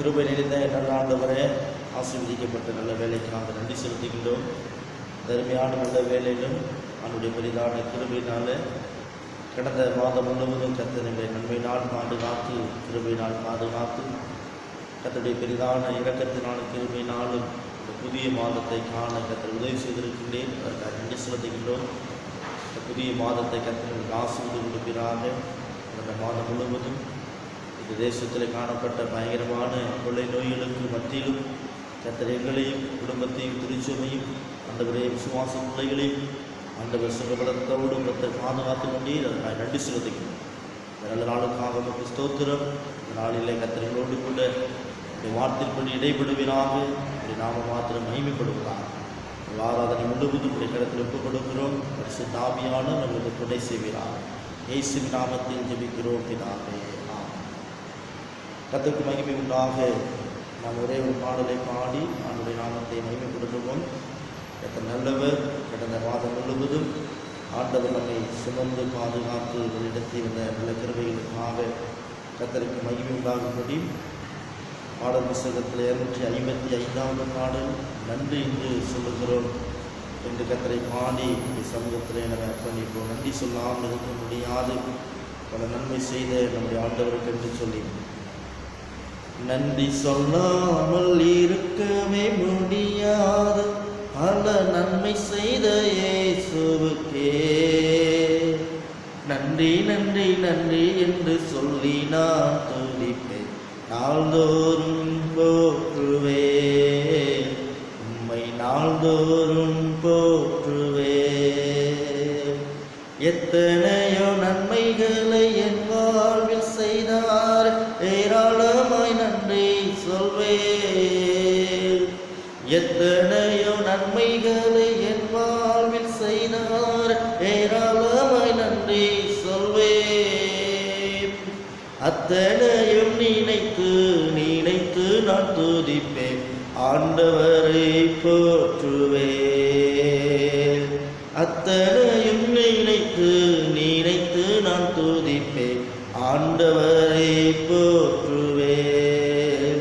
கிருபை நிறைந்த நல்ல ஆண்டவரே, ஆசீர்வதிக்கப்பட்ட நல்ல வேலைக்கு நாங்கள் நன்றி செலுத்துகின்றோம். தருமையான நல்ல வேலையிலும் அவனுடைய பெரிதான கிருபையினால கடந்த மாதம் முழுவதும் கர்த்தரை நன்மையினால் பாதுகாத்து, கிருபையினால் பாதுகாத்து, கர்த்தருடைய பெரிதான இரக்கத்தினாலும் கிருபையினாலும் இந்த புதிய மாதத்தை காண கர்த்தர் உதவி செய்திருக்கின்றேன். அதற்காக நன்றி செலுத்துகின்றோம். இந்த புதிய மாதத்தை கர்த்தர் ஆசீர்வதி கொடுக்கிறாங்க. கடந்த மாதம் முழுவதும் இந்த தேசத்தில் காணப்பட்ட பயங்கரமான கொள்ளை நோய்களுக்கு மத்தியிலும் கர்த்தர் எங்களையும் குடும்பத்தையும் திருச்சபையும் ஆண்டவரே விசுவாச பிள்ளைகளையும் ஆண்டவர் சுகபலத்தோடு கர்த்தர் பாதுகாத்து கொண்டே அதற்காக நன்றி செலுத்துகிறோம். இந்த நல்ல நாளுக்காக நமக்கு ஸ்தோத்திரம். இந்த நாளிலே கர்த்தர்களோடு கூட இந்த வார்த்தைப்படி இடைபடுவீராக, இப்படி நாம மாத்திரம் மகிமைப்படுவதாக. ஆராதனை முழுவதும் இப்படி கடத்தில் ஒப்புக் கொடுக்கிறோம். பரிசுத்த ஆவியான நம்மளுக்கு துணை செய்வீராக. இயேசுவின் நாமத்தில் ஜெபிக்கிறோம் பிதாவே. கர்த்தருக்கு மகிமை உண்டாக. நாம் ஒரே ஒரு பாடலை பாடி அவனுடைய நாமத்தை மகிமைப்படுத்துவோம். கர்த்தர் நல்லவர். கடந்த மாதம் முழுவதும் ஆண்டவர் நம்மை சுமந்து பாதுகாத்து வெளியிடத்தை வந்த நல்ல கிருபைகளுக்காக கர்த்தருக்கு மகிமை உண்டாகும்படி பாடல் புத்தகத்தில் 255வது பாடல் நன்றி என்று சொல்லுகிறோம் என்று கர்த்தரை பாடி சமூகத்தில் நம்ம அர்ப்பணிப்போம். நன்றி சொல்லாமல் இருக்க முடியாது. பல நன்மை செய்த நம்முடைய ஆண்டவருக்கு என்று சொல்லி நன்றி சொல்லாமல் இருக்கவே முடியாது. பல நன்மை செய்த இயேசுவுக்கே நன்றி நன்றி நன்றி என்று சொல்லி நான் துதிப்பேன். நாள்தோறும் போற்றுவே உம்மை, நாள்தோறும் போற்றுவே. எத்தனையோ நன்மைகளை என் வாழ்வில் செய்தார், ஏராளமாய் நன்றி சொல்வேன். எத்தனையோ நன்மைகளை என் வாழ்வில் செய்தார், ஏராளமாய் நன்றி சொல்வேன். அத்தனையும் நினைத்து நினைத்து நான் துதிப்பேன், ஆண்டவரை போற்றுவேன். அத்தனையும் நினைத்து நினைத்து நான் துதிப்பேன், ஆண்டவரை போற்றுவேன்.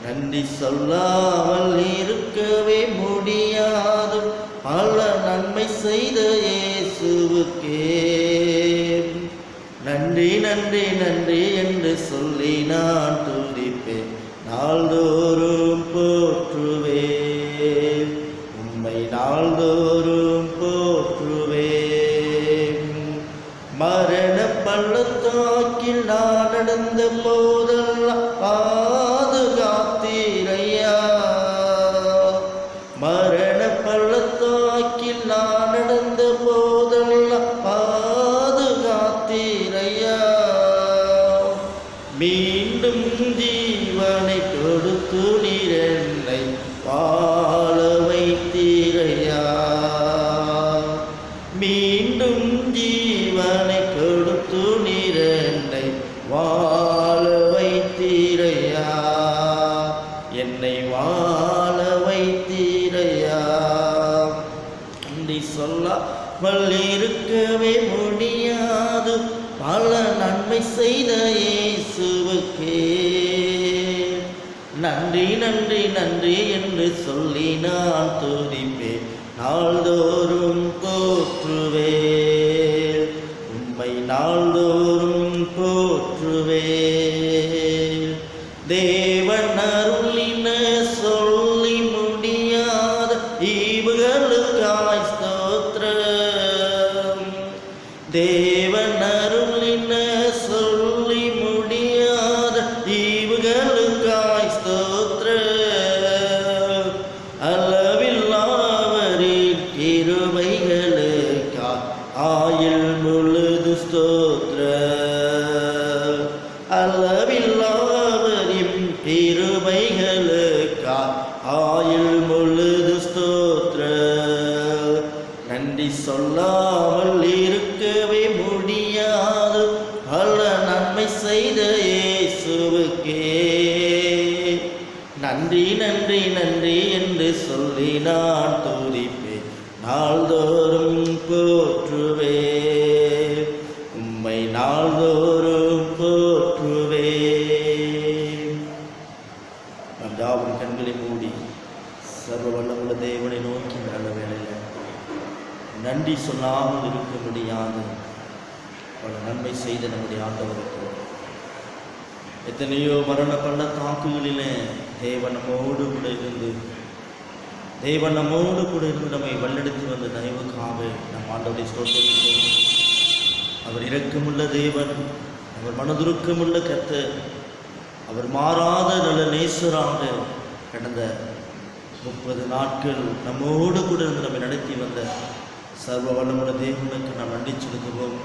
நன்றி சொல்லாமல் இருக்கவே முடியாது. பல நன்மை செய்த இயேசுவுக்கே நன்றி நன்றி நன்றி என்று சொல்லி நான் துதிப்பேன். நாள்தோறும் போற்றுவேன் உம்மை, நாள்தோறும் போற்றுவேன். மரண பள்ளத்தாக்கில் நான் நடந்த போதெல்லாம் பாதுகாத்தீரையா. மரண பள்ளத்தாக்கில் நான் நடந்த போதெல்லாம் பாதுகாத்தீரையா. மீண்டும் ஜீவனை கொடுத்து நீர் என்னை வாழ வைத்தீரையா. மீண்டும் ஜீவனை கொடுத்து நீர் என்னை வாழ வைத்தீரையா. என்னை வாழ வைத்தீரையா. நன்றி சொல்லாமல் இருக்கவே முடியாது. பல நன்மை செய்த இயேசுவுக்கே நன்றி நன்றி நன்றி என்று சொல்லி நான் துதிப்பேன். நாள்தோறும் போற்றுவேன் உம்மை, நாள்தோறும் போற்றுவேன். தேவன் அருளின சொல்லி முடியாத ஈவுகளுக்காய் ஸ்தோத்திரம். தேவன் அருளின சொல்லி முடியாத ஈவுகளுக்காய் ஸ்தோத்திரம். அளவில்லாவரின் கிருபைகளுக்காய் ஆயுள் முழுது ஸ்தோத்திரம். அளவில்லாவரின் கிருபைகளுக்காய் ஆயுள் முழுது ஸ்தோத்திரம். நன்றி சொல்லாமல் இருக்கவே முடியாது. பல நன்மை செய்த இயேசுவுக்கே நன்றி நன்றி நன்றி என்று சொல்லி நான் துதிப்பேன். நாள்தோறும் போற்றுவேன் உம்மை, நாள்தோறும் போற்றுவேன். நன்றி சொல்லாமல் இருக்க முடியாது. பல நன்மை செய்த நம்முடைய ஆண்டவருக்கு எத்தனையோ மரண பள்ளத்தாக்குகளிலே தேவன் நம்மோடு கூட இருந்து நம்மை வல்லெடுத்து வந்த தயவுக்காக நம் ஆண்டவரை ஸ்தோத்திரிக்கிறோம். அவர் இரக்கமுள்ள தேவன், அவர் மனதுருக்கமுள்ள கர்த்தர், அவர் மாறாத நல்ல நேசராக கடந்த 30 நாட்கள் நம்மோடு கூட இருந்து நம்மை நடத்தி வந்த சர்வ வல்லமுள்ள தேவனுக்கு நாம் நன்றி செலுத்துவோம்.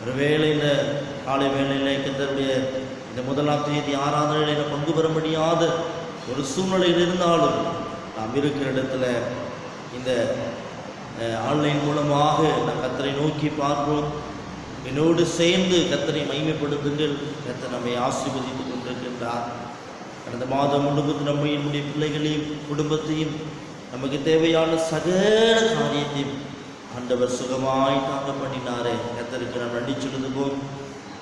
ஒரு வேளையில் காலை வேளையில் கர்த்தருடைய இந்த 1ஆம் தேதி ஆராதனையில் பங்கு பெற முடியாத ஒரு சூழ்நிலையில் இருந்தாலும் நாம் இருக்கிற இடத்துல இந்த ஆன்லைன் மூலமாக நாம் கர்த்தரை நோக்கி பார்ப்போம். என்னோடு சேர்ந்து கர்த்தரை மகிமைப்படுத்துங்கள். கர்த்தர் நம்மை ஆசீர்வதித்துக் கொண்டிருக்கின்றார். கடந்த மாதம் முழுவதும் நம்முடைய பிள்ளைகளையும் குடும்பத்தையும் நமக்கு தேவையான சகல காரியத்தையும் ஆண்டவர் சுகமாய் தாங்க பண்ணினாரே. கர்த்தருக்கு நாம் நன்றி செலுத்துவோம்.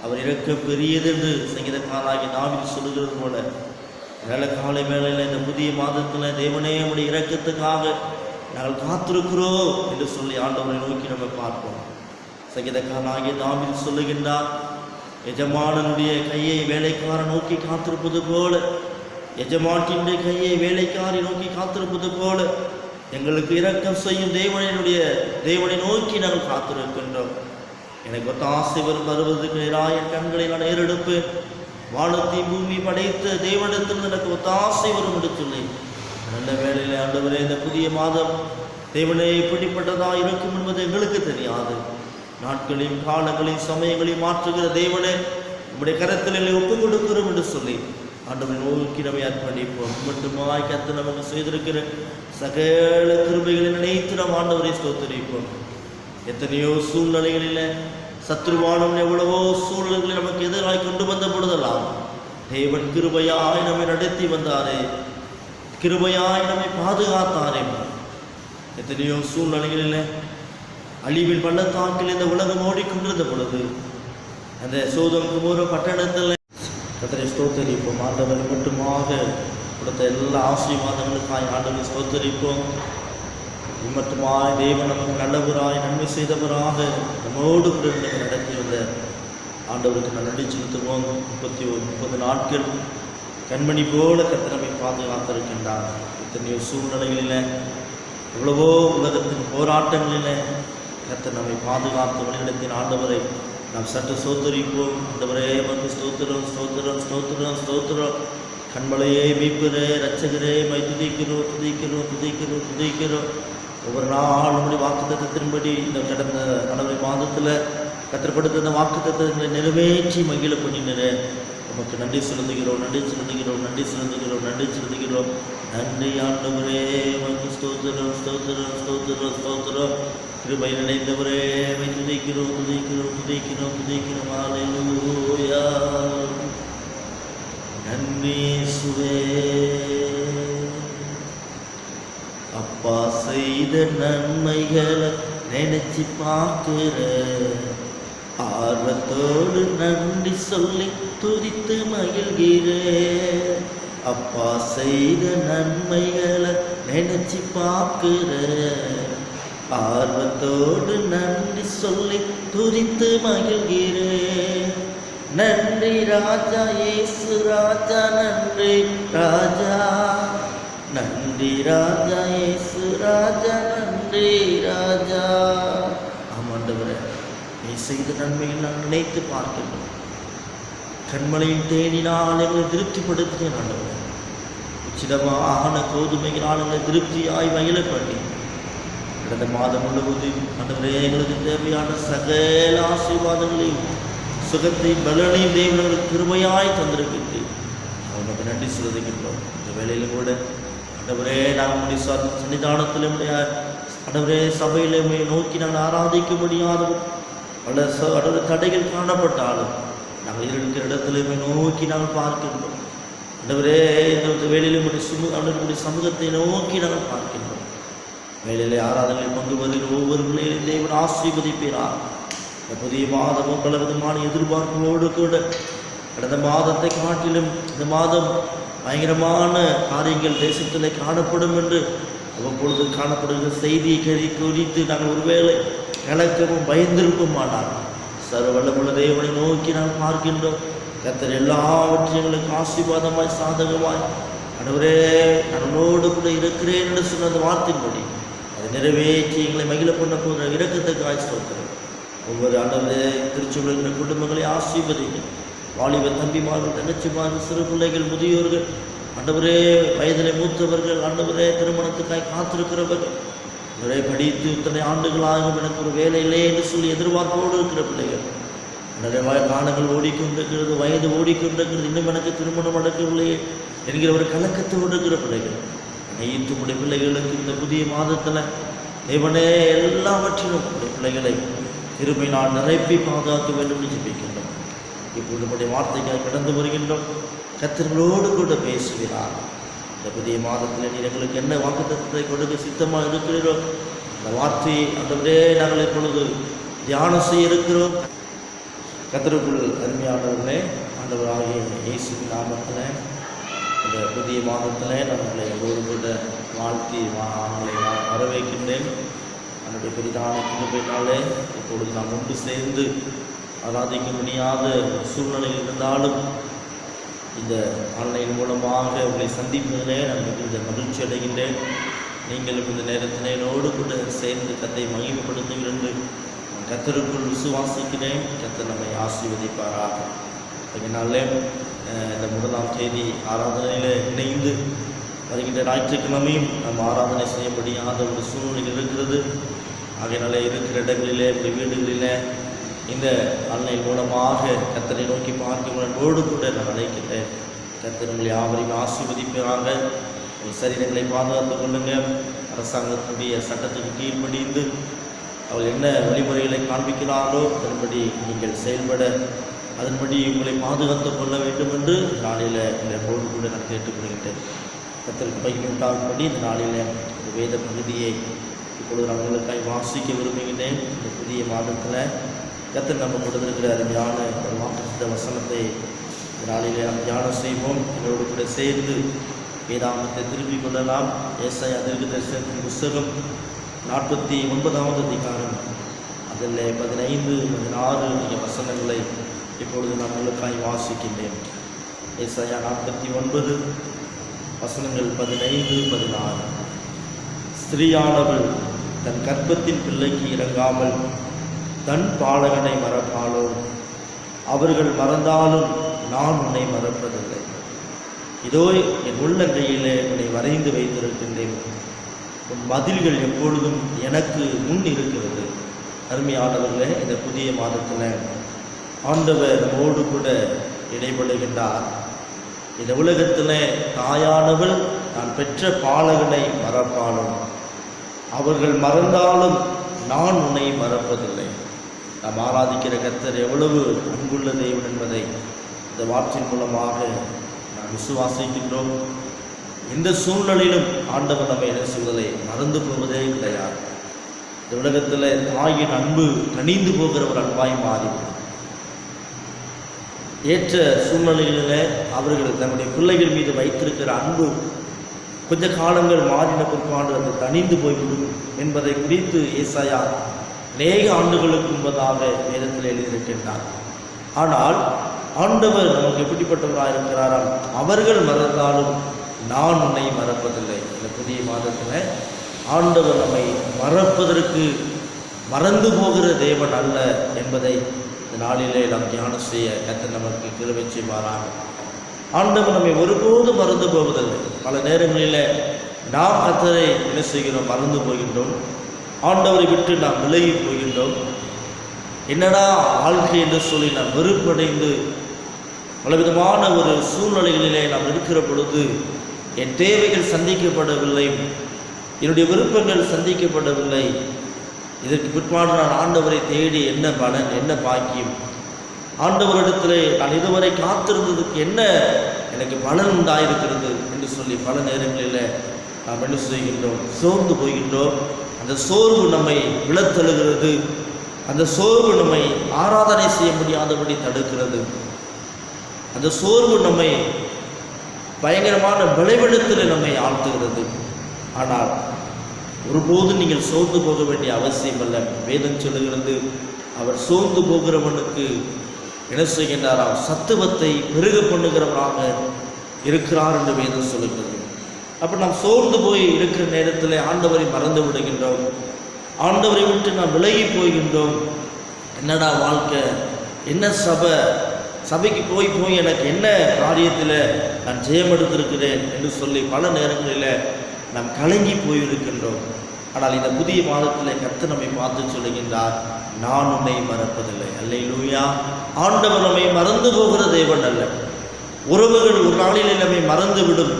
அவர் இறக்க பெரியது என்று சங்கீதக்காரனாகிய தாவீது சொல்லுகிறது போல வேலை காலை வேளையில் இந்த புதிய மாதத்தில் தேவனே நம்முடைய இரக்கத்துக்காக நாங்கள் காத்திருக்கிறோம் என்று சொல்லி ஆண்டவரை நோக்கி நம்ம பார்ப்போம். சங்கீதக்காரனாகிய தாவீது சொல்லுகின்றார், எஜமானனுடைய கையை வேலைக்காரன் நோக்கி காத்திருப்பது போல, எஜமாட்டினுடைய கையை வேலைக்காரி நோக்கி காத்திருப்பது போல எங்களுக்கு இரக்கம் செய்யும் தேவனை நோக்கி நாங்கள் காத்திருக்கின்றோம். எனக்கு ஒத்தாசை வருவதற்கு என் கண்களை நான் ஏறெடுப்பேன். வானத்தை பூமி படைத்த தேவனிடத்தில் எனக்கு ஒத்தாசை வரும் என்று சொல்லி நல்ல வேளையில் ஆண்டவரே இந்த புதிய மாதம் தேவனே எப்படிப்பட்டதாக இருக்கும் என்பது எங்களுக்கு தெரியாது. நாட்களையும் காலங்களையும் சமயங்களையும் மாற்றுகிற தேவனே நம்முடைய கரத்தில் ஒப்புக் கொடுக்கிறோம் என்று சொல்லி ஆண்டவரை நோக்கி நம்மை அர்ப்பணிப்போம். மட்டுமாய் கர்த்தர் நமக்கு செய்திருக்கிற சகல கிருபைகளை நினைத்து நாம் ஆண்டவரை ஸ்தோத்திரிப்போம். எத்தனையோ சூழ்நிலைகளில் சத்ருவானம் எவ்வளவோ சூழ்நிலைகளை நமக்கு எதிராக கொண்டு வந்த பொழுதெல்லாம் தேவன் கிருபையாய் நம்மை நடத்தி வந்தாரே, கிருபையாய் நம்மை பாதுகாத்தாரே. எத்தனையோ சூழ்நிலைகளில் அழிவின் பள்ளத்தாக்கில் இந்த உலகம் ஓடிக்கொண்டிருந்த பொழுது அந்த சோதம் குமோர பட்டணத்தில் கர்த்தரை ஸ்தோத்திரிப்போம். ஆண்டவர் மட்டுமாக கொடுத்த எல்லா ஆசீர்வாதங்களுக்காய் ஆண்டவரை ஸ்தோத்திரிப்போம். மட்டுமாய் தேவன் நமக்கு நல்லவராய் நன்மை செய்தவராக நம்மோடு கூட நடத்தி வந்த ஆண்டவருக்கு நான் நன்றி செலுத்துவோம். 30 நாட்கள் கண்மணி போல கர்த்தர் நம்மை பாதுகாத்திருக்கின்றார். இத்தனையோ சூழ்நிலைகளில் எவ்வளவோ உலகத்தின் போராட்டங்களில் கர்த்தர் நம்மை பாதுகாத்து வழிநடத்தின ஆண்டவரை நாம் சற்று ஸ்தோத்திரிப்போம். ஆண்டவரே வந்து ஸ்தோத்திரம் ஸ்தோத்திரம் ஸ்தோத்திரம் ஸ்தோத்திரம். கண்மலையே மீட்பரே இரட்சகரே மை துதிக்கிறோம் துதிக்கிறோம் துதிக்கிறோம் துதிக்கிறோம். ஒவ்வொரு நாள் நம்முடைய வாக்குத்தத்தத்தின்படி இந்த கடந்த கடவுளை மாதத்தில் கற்றுப்படுத்த இந்த வாக்குத்தத்தங்களை நிறைவேற்றி மகிழ பண்ணினே நமக்கு நன்றி செலுத்துகிறோம் நன்றி செலுத்துகிறோம் நன்றி செலுத்துகிறோம் நன்றி செலுத்துகிறோம். நன்றி ஆண்டவரே உமக்கு ஸ்தோத்திரம் ஸ்தோத்திரம் ஸ்தோத்திரம் ஸ்தோத்திரம். கிருபை நினைந்தவரே மை துதிக்கிறோம் துதிக்கிறோம் துதிக்கிறோம் துதிக்கிறோம். ஹல்லேலூயா. நன்றி இயேசுவே. அப்பா செய்த நன்மைகளை நினைச்சு பார்க்கிற ஆர்வத்தோடு நன்றி சொல்லி துதித்து மகிழ்கிற. அப்பா செய்த நன்மைகளை நினைச்சு பார்க்கிற ஆர்வத்தோடு நன்றி சொல்லி துதித்து மகிழ்கிற. நன்றி ராஜா இயேசு ராஜா நன்றி ராஜா. நன்றி ராஜா இயேசு ராஜா நன்றி ராஜா. ஆமாண்டவரே நீ செய்த நன்மையில் நான் நினைத்து பார்க்கின்றோம். கண்மலையின் தேனினால் எங்களை திருப்திப்படுத்தினேன் ஆண்டவரே. உச்சிதமான கோதுமையினால் எங்களை திருப்தியாய் மகிழ பண்ணி கடந்த மாதம் முழுவதும் ஆண்டவரே எங்களுக்கு தேவையான சகல ஆசீர்வாதங்களையும் சுகத்தையும் பலனையும் தேவர்களுக்கு கிருபையாய் தந்திருக்கின்றேன். அவனுக்கு நன்றி செலுத்துகின்றோம். இந்த வேளையில் கூட ஆண்டவரே நாங்கள் சன்னிதானத்தில் ஆண்டவரே சபையிலே நோக்கி நாங்கள் ஆராதிக்க முடியாத பல தடைகள் காணப்பட்டாலும் நாங்கள் இருக்கிற இடத்துல நோக்கி நாங்கள் பார்க்கின்றோம். ஆண்டவரே இந்த வேளையிலே அவர்களுடைய சமூகத்தை நோக்கி நாங்கள் பார்க்கின்றோம். வேளையிலே ஆராதனை பங்கு வருகிற ஒவ்வொரு பிள்ளைகளையும் தேவன் ஆசீர்வதிப்பீரார். இந்த புதிய மாதமும் பல விதமான எதிர்பார்ப்புகளோடு கூட கடந்த மாதத்தை காட்டிலும் இந்த மாதம் பயங்கரமான காரியங்கள் தேசத்தில் காணப்படும் என்று அவ்வப்பொழுது காணப்படுகிற செய்தியை குறித்து நாங்கள் ஒருவேளை கலக்கவும் பயந்திருப்போம். ஆனால் சர்வ வல்லமுள்ள தேவனை நோக்கி நாம் பார்க்கின்றோம். கர்த்தர் எல்லாவற்றையும் எங்களுக்கு ஆசீர்வாதமாய் சாதகமாய் ஆண்டவரே நான் உன்னோடு கூட இருக்கிறேன் என்று சொன்ன அந்த வார்த்தையின்படி அதை நிறைவேற்றி எங்களை மகிழ பண்ண போகிற இரக்கத்துக்காய் ஸ்தோத்திரம். ஒவ்வொரு ஆண்டவரே திருச்சபைகிற குடும்பங்களை ஆசீர்வதிங்க. வாலிப தம்பிமார்கள், தங்கச்சிமார்கள், சிறு பிள்ளைகள், முதியோர்கள், ஆண்டவரே வயதிலே மூத்தவர்கள், ஆண்டவரே திருமணத்துக்காய் காத்திருக்கிறவர்கள், அவரே படித்து இத்தனை ஆண்டுகளாகும் எனக்கு ஒரு வேலை இல்லை என்று சொல்லி எதிர்பார்ப்போடு இருக்கிற பிள்ளைகள், நிறைய காலங்கள் ஓடிக்கொண்டிருக்கிறது, வயது ஓடிக்கொண்டிருக்கிறது, இன்னும் எனக்கு திருமணம் நடக்கவில்லையே என்கிற ஒரு கலக்கத்தோடு இருக்கிற பிள்ளைகள், அனைத்து உடைய பிள்ளைகளுக்கு இந்த புதிய மாதத்தில் தேவனே எல்லாவற்றிலும் உடைய பிள்ளைகளை திரும்பி நான் நிரப்பி பாதுகாக்க வேண்டும் என்று ஜெபிக்கின்றோம். இப்பொழுது உடைய வார்த்தைகள் கடந்து வருகின்றோம். கர்த்தர்களோடு கூட பேசுகிறார். இந்த புதிய மாதத்தில் நீர் எங்களுக்கு என்ன வாக்குத்தத்தத்தை கொடுக்க சித்தமாக இருக்கிறீரோ அந்த வார்த்தையை ஆண்டவரே நாங்கள் இப்பொழுது தியானம் செய்ய இருக்கிறோம். கர்த்தருக்குள் அருமையானவர்களே, ஆண்டவராகிய இயேசுவின் நாமத்தில் இந்த புதிய மாதத்தில் நம்மளை எல்லோரு கூட வாழ்த்தி அவங்களை நான் வரவேற்கின்றேன். என்னுடைய பெரிதான கிருபையினாலே இப்பொழுது நாம் ஒன்று சேர்ந்து ஆராதிக்க முடியாத சூழ்நிலையில் இருந்தாலும் இந்த ஆன்லைன் மூலமாக உங்களை சந்திப்பதிலே நான் மிகுந்த மகிழ்ச்சி அடைகின்றேன். நீங்களும் இந்த நேரத்திலே என்னோடு கூட சேர்ந்து கர்த்தரை மகிமைப்படுத்துங்கள் என்று கர்த்தருக்குள் விசுவாசிக்கிறேன். கர்த்தர் நம்மை ஆசீர்வதிப்பாராக. அதனாலே இந்த 1ஆம் தேதி ஆராதனையில் இணைந்து வருகின்ற ஞாயிற்றுக்கிழமையும் நம்ம ஆராதனை செய்ய முடியாத ஒரு சூழ்நிலை இருக்கிறது. ஆகையினாலே இருக்கிற இடங்களிலே, வீடுகளிலே இந்த ஆன்லைன் மூலமாக கர்த்தரை நோக்கி பார்க்கும்போது கூட நான் அழைக்கின்றேன். கர்த்தர் உங்களை யாவரையும் ஆசீர்வதிப்பாங்க. உங்கள் சரீரங்களை பாதுகாத்துக் கொள்ளுங்கள். அரசாங்கத்துடைய சட்டத்துக்கு கீழ்ப்படிந்து அவள் என்ன வழிமுறைகளை காண்பிக்கிறார்களோ அதன்படி நீங்கள் செயல்பட, அதன்படி உங்களை பாதுகாத்துக் கொள்ள வேண்டும் என்று நாளில் என்னோடு கூட நான் கேட்டுக்கொள்கின்றேன். கர்த்தருக்கு மகிமை உண்டாகும்படி இந்த நாளில் ஒரு வேத பகுதியை இப்பொழுது நான் உங்களுக்காக வாசிக்க விரும்புகின்றேன். இந்த புதிய மாதத்தில் கர்த்தர் நம்ம கொடுத்திருக்கிற அருமையான ஒரு வாக்குத்த வசனத்தை இந்த நாளிலே நாம் தியானம் செய்வோம். என்னோடு கூட சேர்ந்து வேதாகமத்தை திருப்பிக் கொள்ளலாம். ஏசாயா தீர்க்கதரிசனத்தின் புஸ்தகம் 49வது அதிகாரம் அதில் 15, 16 வசனங்களை இப்பொழுது நான் உங்களுக்காக வாசிக்கின்றேன். ஏசாயா 49 வசனங்கள் 15, 16. ஸ்திரீயானவள் தன் கர்ப்பத்தின் பிள்ளைக்கு இறங்காமல் தன் பாலகனை மறப்பாளோ? அவர்கள் மறந்தாலும் நான் உன்னை மறப்பதில்லை. இதோ என் உள்ளங்கையிலே உன்னை வரைந்து வைத்திருக்கின்றேன். உன் மதில்கள் எப்பொழுதும் எனக்கு முன் இருக்கிறது. அருமையானவர்களே, இந்த புதிய மாதத்தில் ஆண்டவர் நம்மோடு கூட இடைபடுகின்றார். இந்த உலகத்தில் தாயானவள் நான் பெற்ற பாலகனை மறப்பாலும் அவர்கள் மறந்தாலும் நான் உன்னை மறப்பதில்லை. நாம் ஆராதிக்கிற கர்த்தர் எவ்வளவு அன்புள்ள தேவன் என்பதை இந்த வார்த்தையின் மூலமாக நாம் விசுவாசிக்கின்றோம். எந்த சூழ்நிலையிலும் ஆண்டவர் நம்மை என்ன செய்வதை மறந்து போவதே கிடையாது. இந்த உலகத்தில் தாயின் அன்பு கனிந்து போகிற ஒரு அன்பாய் மாறி ஏற்ற சூழ்நிலைகளில் அவர்கள் தன்னுடைய பிள்ளைகள் மீது வைத்திருக்கிற அன்பு கொஞ்ச காலங்கள் மாறின பிற்பாடு அது தணிந்து போய்விடும் என்பதை குறித்து ஏசாயா அநேக ஆண்டுகளுக்கு முன்பதாக வேதத்தில் எழுதியிருக்கின்றார். ஆனால் ஆண்டவர் நமக்கு எப்படிப்பட்டவராக இருக்கிறாராம்? அவர்கள் மறந்தாலும் நான் உன்னை மறப்பதில்லை. இந்த புதிய மாதத்தில் ஆண்டவர் நம்மை மறப்பதற்கு மறந்து போகிற தேவன் அல்ல என்பதை இந்த நாளிலே நாம் தியானம் செய்ய கர்த்தர் நமக்கு கிருபை செய்வாராக. ஆண்டவர் நம்மை ஒருபோதும் மறந்து போவதில்லை. பல நேரங்களில் நாம் கர்த்தரை என்ன செய்கிறோம்? மறந்து போகின்றோம். ஆண்டவரை விட்டு நாம் விலகி போகின்றோம். என்னடா வாழ்க்கை என்று சொல்லி நாம் வெறுப்படைந்து பலவிதமான ஒரு சூழ்நிலைகளிலே நாம் இருக்கிற பொழுது என் தேவைகள் சந்திக்கப்படவில்லை, என்னுடைய விருப்பங்கள் சந்திக்கப்படவில்லை, இதற்கு பிற்பாடு நான் ஆண்டவரை தேடி என்ன பலன், என்ன பாக்கியம், ஆண்டவரிடத்தில் நான் இதுவரை காத்திருந்ததுக்கு என்ன எனக்கு பலன் உண்டாயிருக்கிறது என்று சொல்லி பல நேரங்களில் நாம் என்ன செய்கின்றோம்? சோர்ந்து போகின்றோம். அந்த சோர்வு நம்மை விழத்தழுகிறது. அந்த சோர்வு நம்மை ஆராதனை செய்ய முடியாதபடி தடுக்கிறது. அந்த சோர்வு நம்மை பயங்கரமான விளைவெடுத்தில் நம்மை ஆழ்த்துகிறது. ஆனால் ஒருபோதும் நீங்கள் சோர்ந்து போக வேண்டிய அவசியம் அல்ல. வேதம் சொல்லுகிறது, அவர் சோர்ந்து போகிறவனுக்கு என்ன செய்கின்றாராம்? சத்துவத்தை பெருக பண்ணுகிறவராக இருக்கிறார் என்று வேதம் சொல்லுகிறது. அப்போ நாம் சோர்ந்து போய் இருக்கிற நேரத்தில் ஆண்டவரை மறந்து விடுகின்றோம், ஆண்டவரை விட்டு நாம் விலகி போகின்றோம். என்னடா வாழ்க்கை, என்ன சபைக்கு போய் எனக்கு என்ன காரியத்தில் நான் ஜெயம் எடுத்திருக்கிறேன் என்று சொல்லி பல நேரங்களில் நாம் கலங்கி போயிருக்கின்றோம். ஆனால் இந்த புதிய மாதத்தில் கர்த்தர் நம்மை பார்த்து சொல்லுகின்றார், நான் உன்னை மறப்பதில்லை. அல்லேலூயா. ஆண்டவர் நம்மை மறந்து போகிற தேவன் அல்ல. உறவுகள் ஒரு நாளில் நம்மை மறந்துவிடும்.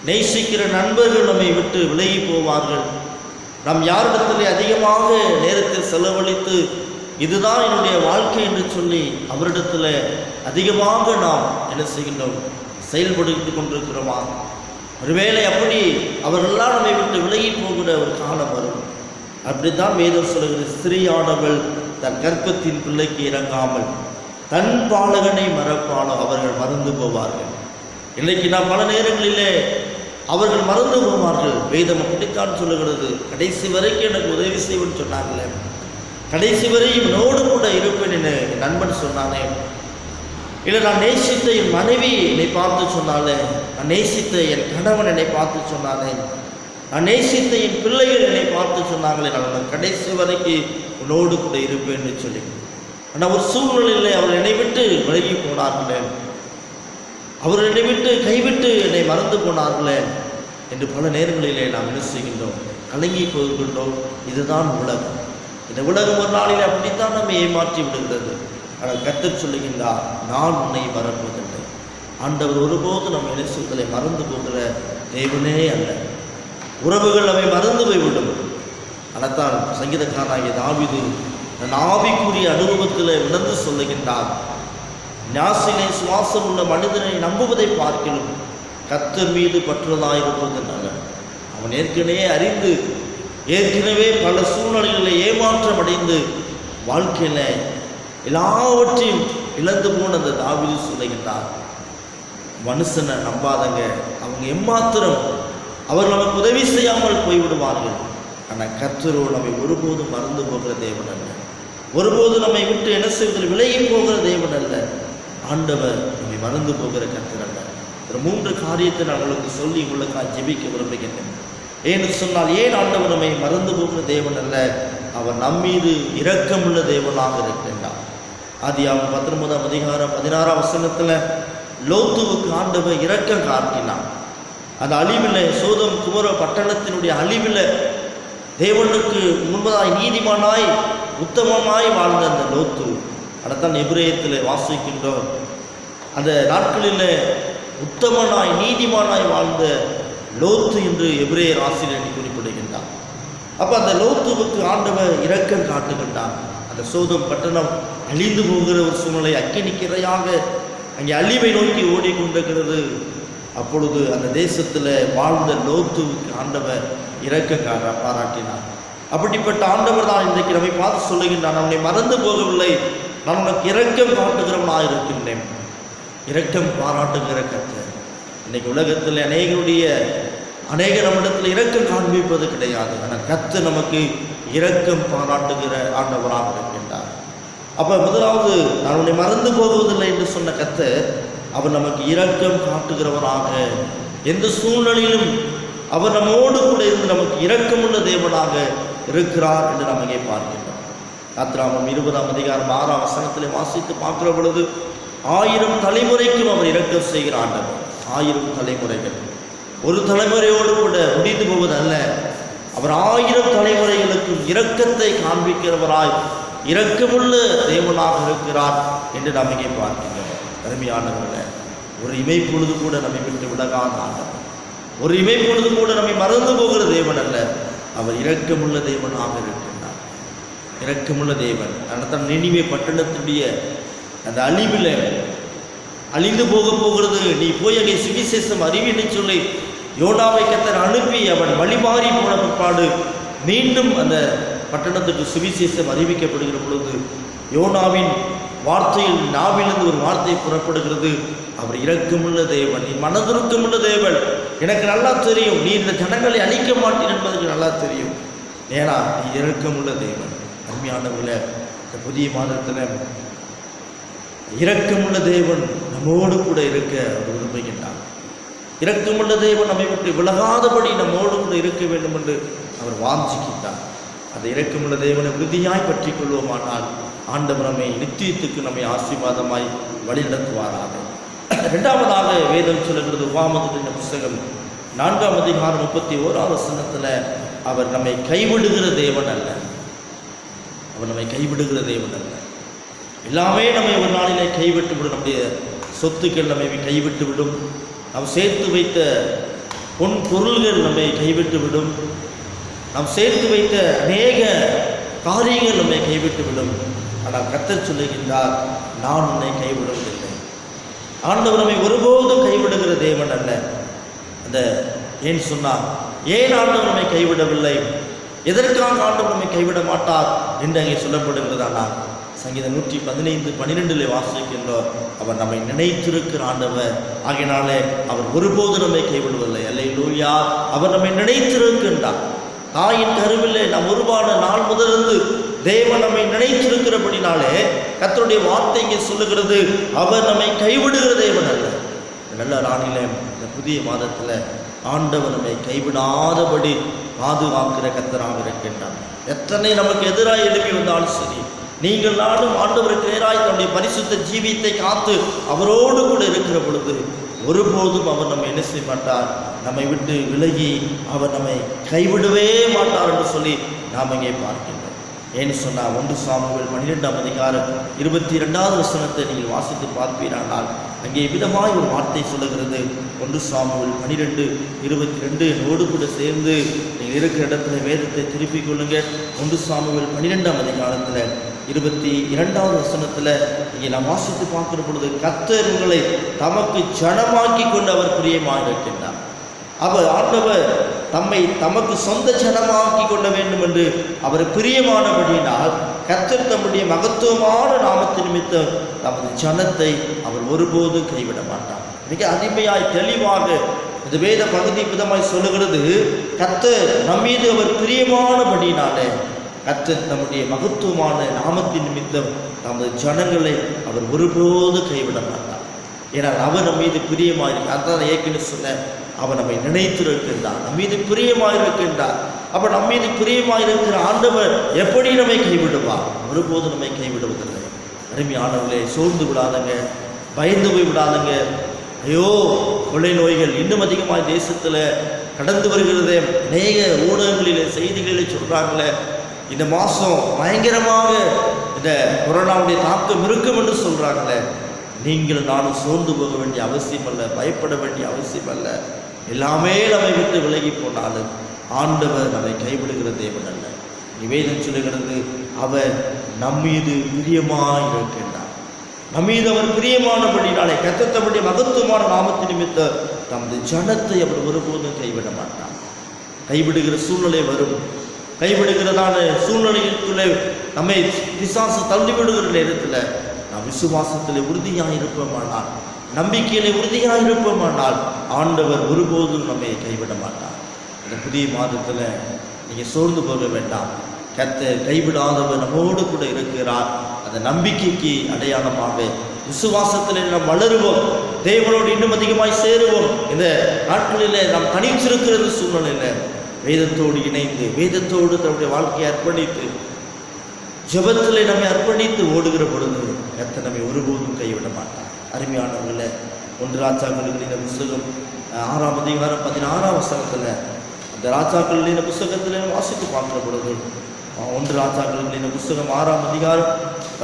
நேசிக்கிற நண்பர்கள் நம்மை விட்டு விலகி போவார்கள். நாம் யாரிடத்திலே அதிகமாக நேரத்தை செலவழித்து இதுதான் என்னுடைய வாழ்க்கை என்று சொல்லி அவரிடத்தில் அதிகமாக நாம் என்ன செய்கின்றோம்? செயல்படுத்தி கொண்டிருக்கிறோமா? ஒருவேளை அப்படி அவர்களெல்லாம் நம்மை விட்டு விலகி போகிற ஒரு காலம் வரும். அப்படித்தான் வேதம் சொல்லுகிறது, ஸ்திரீயானவள் தன் கர்ப்பத்தின் பிள்ளைக்கு இறங்காமல் தன் பாலகனை மறப்பாளோ அவர்கள் மறந்து போவார்கள். இன்றைக்கு நாம் பல நேரங்களிலே அவர்கள் மறந்து போவார்கள். வேதம் அப்படித்தான் சொல்லுகிறது. கடைசி வரைக்கும் எனக்கு உதவி செய்வேன்னு சொன்னாங்களே, கடைசி வரை இவனோடு கூட இருப்பேன் என் நண்பன் சொன்னானே, இல்லை நான் நேசித்த என் மனைவி என்னை பார்த்து சொன்னாலே, நான் நேசித்த என் கணவன் என்னை பார்த்து சொன்னானே, நான் நேசித்த என் பிள்ளைகள் என்னை பார்த்து சொன்னாங்களே, நான் கடைசி வரைக்கும் உன்னோடு கூட இருப்பேன்னு சொல்லி. ஆனால் ஒரு சூழ்நிலையில் அவர் என்னை விட்டு விலகி போனார்களே, அவர் என்னை விட்டு கைவிட்டு என்னை மறந்து போனார்களே என்று பல நேரங்களிலே நாம் என்ன செய்கின்றோம்? கலங்கி போகின்றோம். இதுதான் உலகம். இந்த உலகம் ஒரு நாளில் அப்படித்தான் நம்மை ஏமாற்றி விடுகிறது. ஆனால் கர்த்தர் சொல்லுகின்றார், நான் உன்னை மறப்பதில்லை. ஆண்டவர் ஒருபோது நம் இணைசுகளை மறந்து போகிற தேவனே அல்ல. உறவுகள் நம்மை மறந்து போய்விடும். அதத்தான் சங்கீதக்காரனாகிய தாவீது தன் ஆவிக்குரிய அனுபவத்தில் உணர்ந்து சொல்லுகின்றார், ஞாசிலே சுவாசம் உள்ள மனிதனை நம்புவதை பார்க்கிலும் கர்த்தர் மீது பற்றுவதாயிருப்பது நல்லது. அவன் ஏற்கனவே பல சூழ்நிலைகளில் ஏமாற்றம் அடைந்து வாழ்க்கையில் எல்லாவற்றையும் இழந்து போன அந்த தாவீது சொல்லுகின்றார், மனுஷனை நம்பாதங்க, அவங்க எம்மாத்திரம் அவர் நமக்கு உதவி செய்யாமல் போய்விடுவார்கள். ஆனால் கர்த்தரோ நம்மை ஒருபோதும் மறந்து போகிற தேவன் அல்ல. ஒருபோது நம்மை விட்டு என்ன செய்வதில் விலகி போகிற தேவன் அல்ல. ஆண்டவர் நம்மை மறந்து போகிற கர்த்தர் அல்ல. ஒரு 3 காரியத்தை நான் உங்களுக்கு சொல்லி உங்களுக்காக ஜெபிக்க விரும்புகின்றேன். ஏன்னு சொன்னால், ஏன் ஆண்டவர் நம்மை மறந்து போகிற தேவன் அல்ல? அவர் நம்மீது இரக்கமுள்ள தேவனாக இருக்கின்றார். ஆதியாகமம் 19ஆம் அதிகாரம் 16ஆம் வசனத்தில் லோத்துவுக்கு ஆண்டவர் இரக்கம் காட்டினார். அந்த அழிவில், சோதம் குமர பட்டணத்தினுடைய அழிவில் தேவனுக்கு முன்பதாய் நீதிமானாய் உத்தமமாய் வாழ்ந்த அந்த லோத்து, அதைத்தான் எபிரேயத்தில் வாசிக்கின்றோம். அந்த நாட்களில் உத்தமனாய் நீதிமானாய் வாழ்ந்த லோத்து என்று எபிரேயர் ஆசிரியர் குறிப்பிடுகின்றார். அப்போ அந்த லோத்துவுக்கு ஆண்டவர் இரக்கம் காட்டுகின்றார். அந்த சோதம் பட்டணம் அழிந்து போகிற ஒரு சூழ்நிலை, அக்கினிக்கிரையாக அங்கே அழிவை நோக்கி ஓடிக்கொண்டிருக்கிறது. அப்பொழுது அந்த தேசத்தில் வாழ்ந்த லோத்துவுக்கு ஆண்டவர் இரக்கம் பாராட்டினார். அப்படிப்பட்ட ஆண்டவர் தான் இன்றைக்கு நம்மை பார்த்து சொல்லுகின்றான், நான் உன்னை மறந்து போகவில்லை, நான் உனக்கு இரக்கம் காட்டுகிறவனாக இருக்கின்றேன். இரக்கம் பாராட்டுகிற கர்த்தர். இன்றைக்கு உலகத்தில் அநேக நம்மிடத்தில் இரக்கம் காண்பிப்பது கிடையாது. ஆனால் கர்த்தர் நமக்கு இரக்கம் பாராட்டுகிற ஆண்டவராக இருக்கின்றார். அப்போ முதலாவது, நான் உன்னை மறந்து போகுவதில்லை என்று சொன்ன கர்த்தர் அவர் நமக்கு இரக்கம் காட்டுகிறவராக, எந்த சூழ்நிலையிலும் அவர் நம்மோடு கூட இருந்து நமக்கு இரக்கமுள்ள தேவனாக இருக்கிறார் என்று நாம் இங்கே பார்க்கின்றோம். யாத்திராகமம் 20ஆம் அதிகாரம் 6ஆம் வசனத்திலே வாசித்து பார்க்கிற பொழுது, 1000 தலைமுறைக்கும் அவர் இரக்கம் செய்கிற ஆண்டவர். 1000 தலைமுறைகள், ஒரு தலைமுறையோடு கூட முடிந்து போவது அல்ல. அவர் 1000 தலைமுறைகளுக்கும் இரக்கத்தை காண்பிக்கிறவராய் இரக்கமுள்ள தேவனாக இருக்கிறார் என்று நாம் இங்கே பார்க்கின்றோம். அருமையானவர்களே, ஒரு இமைப்பொழுது கூட நம்மை விட்டு விலகாத ஆண்டவர், ஒரு இமைப்பொழுது கூட நம்மை மறந்து போகிற தேவன் அல்ல. அவர் இரக்கமுள்ள தேவனாக இருக்கின்றார். இரக்கமுள்ள தேவன். அதனால் நினிவே பட்டணத்துடைய அந்த அழிவில் அழிந்து போகிறது, நீ போய் அங்கே சுவிசேஷம் அறிவின்னு சொல்லி யோனாவை கர்த்தர் அனுப்பி அவன் வழிமாறி போன பிற்பாடு மீண்டும் அந்த பட்டணத்துக்கு சுவிசேஷம் அறிவிக்கப்படுகிற பொழுது யோனாவின் வார்த்தையில் நாவிலிருந்து ஒரு வார்த்தை புறப்படுகிறது, அவர் இரக்கமுள்ள தேவன், நீ மனதிருக்கமுள்ள தேவன், எனக்கு நல்லா தெரியும், நீ இந்த ஜனங்களை அழிக்க மாட்டேன் என்பதற்கு நல்லா தெரியும். ஏன்னா நீ இரக்கமுள்ள தேவன். அருமையானவர்களே, இந்த புதிய மாதத்தில் இரக்கமுள்ள தேவன் நம்மோடு கூட இருக்க அவர் விரும்புகின்றார். இரக்கமுள்ள தேவன் நம்மை விட்டு விலகாதபடி நம்மோடு கூட இருக்க வேண்டும் என்று அவர் வாஞ்சிக்கின்றார். அந்த இரக்கமுள்ள தேவனை உறுதியாய் பற்றி கொள்வோமானால் ஆண்டவர் நம்மை நித்தியத்துக்கு நம்மை ஆசீர்வாதமாய் வழிநடத்துவாராக. இரண்டாவதாக வேதம் சொல்லுகிறது, உபாகமத்தின் புஸ்தகம் 4ஆம் அதிகாரம் 31ஆம் வசனத்தில் அவர் நம்மை கைவிடுகிற தேவன் அல்ல. அவர் நம்மை கைவிடுகிற தேவன் அல்ல. எல்லாமே நம்மை ஒரு நாளிலே கைவிட்டு விடும். நம்முடைய சொத்துக்கள் நம்மை கைவிட்டு விடும். நாம் சேர்த்து வைத்த பொன் பொருள்கள் நம்மை கைவிட்டு விடும். நாம் சேர்த்து வைத்த அநேக காரியங்கள் நம்மை கைவிட்டு விடும். ஆனால் கர்த்தர் சொல்லுகின்றார், நான் உன்னை கைவிடுவதில்லை. ஆண்டவர் நம்மை ஒருபோதும் கைவிடுகிற தேவன் அல்ல. அந்த ஏன் சொன்னார், ஏன் ஆண்டவர் நம்மை கைவிடவில்லை, எதற்காக ஆண்டவர் நம்மை கைவிட மாட்டார் என்று அங்கே சொல்லப்படுகிறது. ஆனால் சங்கீதம் 115:12 வாசிக்கின்றோர், அவர் நம்மை நினைத்திருக்கிற ஆண்டவர், ஆகினாலே அவர் ஒருபோது நம்மை கைவிடுவதில்லை. அல்லேலூயா. அவர் நம்மை நினைத்திருக்கின்றார். தாயின் கருவிலே நாம் உருவான நாள் முதலிருந்து தேவன் நம்மை நினைத்திருக்கிறபடினாலே கர்த்தருடைய வார்த்தை இங்கே சொல்லுகிறது, அவர் நம்மை கைவிடுகிற தேவன் அல்ல. நல்ல நாளிலே இந்த புதிய மாதத்தில் ஆண்டவர் நம்மை கைவிடாதபடி பாதுகாக்கிற கர்த்தராக இருக்கின்றார். எத்தனை நமக்கு எதிராக எழுப்பி வந்தாலும் சரி, நீங்கள் நானும் ஆண்டவருக்கு நேராய் தன்னுடைய பரிசுத்த ஜீவியத்தை காத்து அவரோடு கூட இருக்கிற பொழுது ஒருபோதும் அவர் நம்மை என்ன செய்ய மாட்டார், நம்மை விட்டு விலகி அவர் நம்மை கைவிடவே மாட்டார் என்று சொல்லி நாம் இங்கே பார்க்கின்றோம். ஏன்னு சொன்னால் 1 சாமுவேல் 12ஆம் அதிகாரம் 22வது வசனத்தை நீங்கள் வாசித்து பார்ப்பீரானால் அங்கே விதமாய் ஒரு வார்த்தை சொல்லுகிறது. 1 சாமுவேல் 12:22 என்னோடு கூட சேர்ந்து நீங்கள் இருக்கிற இடத்துல வேதத்தை திருப்பிக் கொள்ளுங்க. 1 சாமுவேல் 12ஆம் அதிகாரத்தில் 22வது வசனத்தில் இங்கே நாம் வாசித்து பார்க்கிற பொழுது, கர்த்தர் உங்களை தமக்கு ஜனமாக்கி கொண்டு அவர் பிரியமாக இருக்கின்றார். அவர் ஆண்டவர் தம்மை தமக்கு சொந்த ஜனமாக்கி கொள்ள வேண்டும் என்று அவர் பிரியமானபடியினால் கர்த்தர் தம்முடைய மகத்துவமான நாமத்தின் நிமித்தம் தமது ஜனத்தை அவர் ஒருபோது கைவிட மாட்டார். மிக அருமையாய் தெளிவாக இந்த வேத பகுதி விதமாய் சொல்லுகிறது, கர்த்தர் நம்மீது அவர் பிரியமானபடியினாலே கர்த்தர் நம்முடைய மகத்துவமான நாமத்தின் நிமித்தம் நமது ஜனங்களை அவர் ஒருபோது கைவிட மாட்டார். ஏன்னால் அவர் நம் மீது பிரியமாயிருக்க, அதான் ஏற்கனவே சொன்ன, அவர் நம்மை நினைத்திருக்கின்றார், நம் மீது பிரியமாயிருக்கின்றார். அப்போ நம் மீது பிரியமாயிருக்கிற ஆண்டவர் எப்படி நம்மை கைவிடுவார்? ஒருபோது நம்மை கைவிடுவதில்லை. அருமையானவர்களே, சோர்ந்து விடாதங்க, பயந்து போய் விடாதங்க. ஐயோ, கொள்ளை நோய்கள் இன்னும் அதிகமாக தேசத்தில் கடந்து வருகிறதே, அநேக ஊடகங்களிலே செய்திகளிலே சொல்கிறாங்களே, இந்த மாதம் பயங்கரமாக இந்த கொரோனாவுடைய தாக்கம் இருக்கும் என்று சொல்கிறாங்களே. நீங்கள் நானும் சோர்ந்து போக வேண்டிய அவசியம் அல்ல, பயப்பட வேண்டிய அவசியம் அல்ல. எல்லாமே நம்மை விட்டு விலகி போனாலும் ஆண்டவர் நம்மை கைவிடுகிற தேவன் அல்ல. நிவேதம் சொல்லுகிறது, அவர் நம்மீது பிரியமாய் இருக்கின்றார். நம்மீது அவர் பிரியமானபடினாலே கர்த்தர் தம்முடைய மகத்துவமான நாமத்தின் நிமித்தம் தமது ஜனத்தை அவர் ஒருபோதும் கைவிட மாட்டார். கைவிடுகிற சூழ்நிலை வரும். கைவிடுகிறதான சூழ்நிலைக்குள்ளே நம்மை பிசாசு தள்ளிவிடுகிற நேரத்தில் நாம் விசுவாசத்தில் உறுதியாக இருப்போமானால், நம்பிக்கையிலே உறுதியாக இருப்போமானால் ஆண்டவர் ஒருபோதும் நம்மை கைவிட மாட்டார். இந்த புதிய மாதத்தில் நீங்கள் சோர்ந்து போக வேண்டாம். கர்த்தர் கைவிடாதவர் நம்மோடு கூட இருக்கிறார். அந்த நம்பிக்கைக்கு அடையாளமாக விசுவாசத்தில் நாம் வளருவோம், தேவனோடு இன்னும் அதிகமாய் சேருவோம். இந்த நாட்களில் நாம் தனிச்சிருக்கிறது சூழ்நிலையில் வேதத்தோடு இணைந்து, வேதத்தோடு தன்னுடைய வாழ்க்கையை அர்ப்பணித்து, ஜெபத்தில் நம்மை அர்ப்பணித்து ஓடுகிற பொழுது கர்த்தர் நம்மை ஒருபோதும் கைவிட மாட்டார். அருமையானவர்களே, 1 ராஜாக்களின் புஸ்தகம் 6ஆம் அதிகாரம் 16ஆம் வசனத்தில் அந்த ராஜாக்களின் புஸ்தகத்தில் வாசித்து பார்க்கிற பொழுது 1 ராஜாக்களின் புஸ்தகம் 6ஆம் அதிகாரம்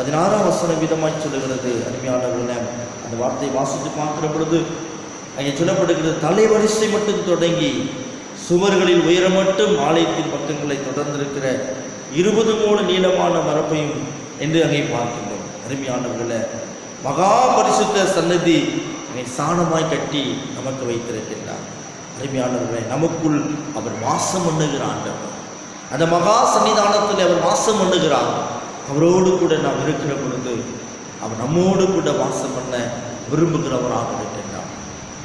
16ஆம் வசனம் விதமாய் சொல்லுகிறது. அருமையானவர்களே, அந்த வார்த்தையை வாசித்து பார்க்கிற பொழுது அங்கே சொல்லப்படுகிறது, தலைவரிசை மட்டும் தொடங்கி சுவர்களில் உயரம் மட்டும் ஆலயத்தின் பக்கங்களை தொடர்ந்திருக்கிற 20 மூணு நீளமான மரப்பையும் என்று அங்கே பார்க்கின்றோம். அருமையானவர்களே, மகா பரிசுத்த சன்னதி அங்கே சாணமாய் கட்டி நமக்கு வைத்திருக்கின்றார். அருமையானவர்களே, நமக்குள் அவர் வாசம் பண்ணுகிற ஆண்டவர். அந்த மகா சன்னிதானத்தில் அவர் வாசம் பண்ணுகிறார். அவரோடு கூட நாம் இருக்கிற பொழுது அவர் நம்மோடு கூட வாசம் பண்ண விரும்புகிறவராக இருக்கின்றார்.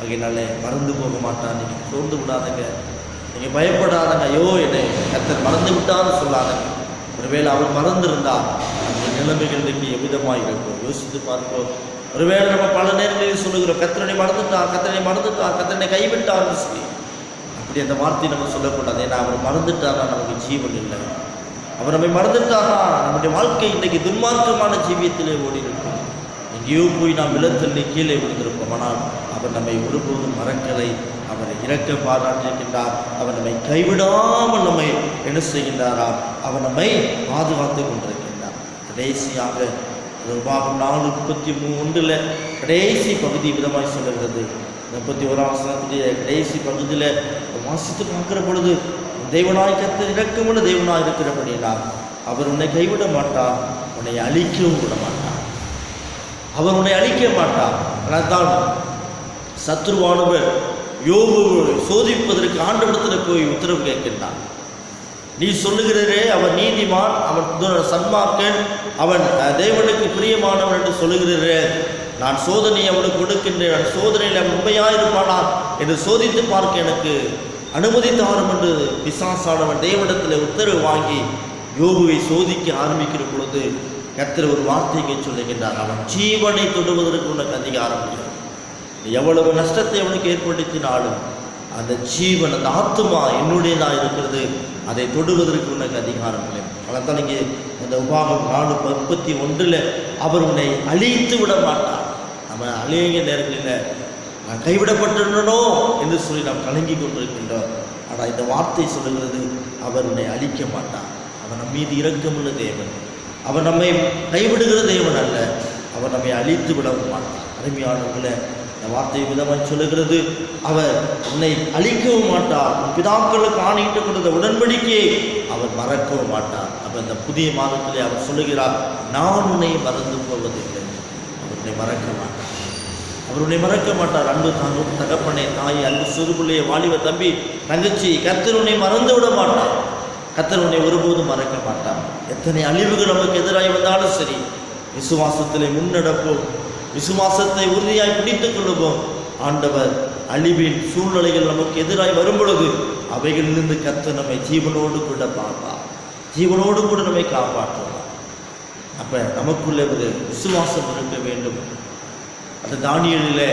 அதனால மறந்து போக மாட்டான். நீங்கள் சோர்ந்து விடாதங்க, நீங்கள் பயப்படாதங்க. ஐயோ என்னை கர்த்தர் மறந்து விட்டான்னு சொல்லாதங்க. ஒருவேளை அவர் மறந்திருந்தால் அந்த நிலைமைகளுக்கு எவ்விதமாக இருக்கும் யோசித்து பார்ப்போம். ஒருவேளை நம்ம பல நேரங்களில் சொல்லுகிறோம், கர்த்தரை மறந்துட்டான், கர்த்தரை மறந்துட்டான், கர்த்தரை கைவிட்டான்னு சொல்லி. அப்படி அந்த வார்த்தையை நம்ம சொல்லக்கூடாது. ஏன்னா அவர் மறந்துட்டாரா நமக்கு ஜீவன் இல்லை. அவர் நம்மை மறந்துட்டாரா நம்முடைய வாழ்க்கை இன்றைக்கு துன்மார்க்கமான ஜீவியத்திலே ஓடி இருக்கும். எங்கேயோ போய் நாம் விழத்தள்ளி கீழே விழுந்திருப்போம். ஆனால் அவர் நம்மை ஒருபோதும் மறக்கலை. அவரை இரக்க பாராட்டியிருக்கின்றார். அவர் நம்மை கைவிடாமல் நம்மை என்ன செய்கின்றாரா? அவர் நம்மை பாதுகாத்து கொண்டிருக்கின்றார். கடைசியாக உபாகம் 4:33 கடைசி பகுதி விதமாய் சொல்லுகிறது. 31ஆம் வசனத்துடைய கடைசி பகுதியில் வாசித்து பார்க்கிற பொழுது, தேவனாய் கர்த்தர் இரக்கமுள்ள தேவனாய் இருக்கிறபடினால் அவர் உன்னை கைவிட மாட்டார், உன்னை அழிக்கவும் விட மாட்டார். அவர் உன்னை அழிக்க மாட்டார். ஆனால் தான் சத்ருவானவர் யோபு சோதிப்பதற்கு ஆண்டவரிடத்தில் போய் உத்தரவு கேட்கின்றான். நீ சொல்லுகிறே அவன் நீதிமான், அவன் சன்மார்க்கன், அவன் தேவனுக்கு பிரியமானவன் என்று சொல்லுகிறே, நான் சோதனை அவனுக்கு கொடுக்கின்றேன், அந்த சோதனையில் அவன் உண்மையாயிருப்பானான் என்று சோதித்து பார்க்க எனக்கு அனுமதி தாரும் என்று பிசாசானவன் தேவனிடத்தில் உத்தரவு வாங்கி யோபுவை சோதிக்க ஆரம்பிக்கிற பொழுது கர்த்தர் ஒரு வார்த்தையை சொல்லுகின்றார். அவன் ஜீவனை தொடுவதற்கு உனக்கு அதிகாரம் இல்லை. எவ்வளவு நஷ்டத்தை அவனுக்கு ஏற்படுத்தினாலும் அந்த ஜீவன், அந்த ஆத்மா என்னுடையதாக இருக்கிறது, அதை தொடுவதற்கு உனக்கு அதிகாரம் இல்லை. அதனால் இங்கே அந்த உபாகம் 4:31 அவர் உன்னை அழித்து விட மாட்டார். நம்ம அழிய நேரங்களில் நான் கைவிடப்பட்டிருந்தனோ என்று சொல்லி நாம் கலங்கி கொண்டிருக்கின்றோம். ஆனால் இந்த வார்த்தை சொல்லுகிறது, அவர் உன்னை அழிக்க மாட்டார். அவர் நம் மீது இரக்கமுள்ள தேவன். அவர் நம்மை கைவிடுகிற தேவன் அல்ல, அவர் நம்மை அழித்து விடவும் மாட்டார். அருமையானவர்களே, இந்த வார்த்தை விதமாக சொல்லுகிறது, அவர் உன்னை அழிக்கவும் மாட்டார். பிதாக்களுக்கு ஆணையிட்டு கொடுத்த உடன்படிக்கையை அவர் மறக்கவும் மாட்டார். அப்போ இந்த புதிய மாதத்திலே அவர் சொல்லுகிறார், நான் உன்னை மறந்து போவதில்லை. அவர் உன்னை மறக்க மாட்டார். அவர் உன்னை மறக்க மாட்டார். அன்பு தாங்கும் தகப்பனே, தாய், அன்பு சிறுபிள்ளைய, வாலிப தம்பி, தங்கச்சி, கர்த்தர் உன்னை மறந்து விட மாட்டார். கர்த்தர் உன்னை ஒருபோதும் மறக்க மாட்டார். எத்தனை அழிவுகள் நமக்கு எதிராக வந்தாலும் சரி, விசுவாசத்திலே முன்னெடுப்போம், விசுவாசத்தை உறுதியாய் பிடித்துக் கொள்ளுவோம். ஆண்டவர் அழிவின் சூழ்நிலைகள் நமக்கு எதிராய் வரும் பொழுது அவைகளிலிருந்து கர்த்தர் நம்மை ஜீவனோடு கூட பார்ப்பார், ஜீவனோடு கூட நம்மை காப்பாற்றுவார். அப்போ நமக்குள்ளே ஒரு விசுவாசம் இருக்க வேண்டும். அந்த தானியேலில்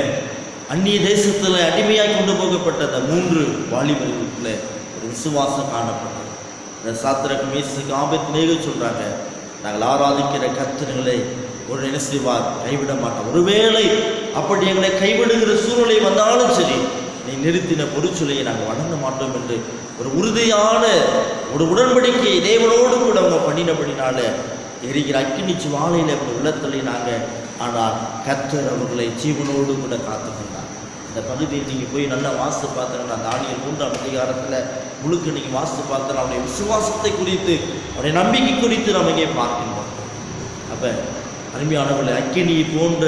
அந்நிய தேசத்தில் அடிமையாய் கொண்டு போகப்பட்ட அந்த 3 வாலிபர்களுக்குள்ளே ஒரு விசுவாசம் காணப்பட்டது. இந்த சாத்திரக்கு, மேஷக்கு, ஆபேத்நேகோ சொல்கிறாங்க, நாங்கள் ஆராதிக்கிற கர்த்தர்களை ஒரு என்ன செய்வார்? கைவிட மாட்டோம். ஒருவேளை அப்படி எங்களை கைவிடுகிற சூழ்நிலை வந்தாலும் சரி, நீ நிறுத்தின பொருச்சொல்லையை நாங்கள் வணங்க மாட்டோம் என்று ஒரு உறுதியான ஒரு உடன்படிக்கை தேவனோடு கூட அவங்க பண்ணினபடினால எரிகிற அக்கினி ஜுவாலையில் அவங்க உள்ளத்தள்ளினாங்க. ஆனால் கர்த்தர் அவர்களை ஜீவனோடு கூட காத்துக்கொண்டார். இந்த பகுதியை நீங்கள் போய் நல்லா வாசித்து பார்த்தீங்கன்னா, தானியேல் 3ஆம் அதிகாரத்தில் முழுக்க நீங்கள் வாசித்து பார்த்தோன்னா அவருடைய விசுவாசத்தை குறித்து, அவருடைய நம்பிக்கை குறித்து நம்ம இங்கே பார்க்கின்றோம். அப்போ அருமையானவர்களை, அக்கினியை போன்ற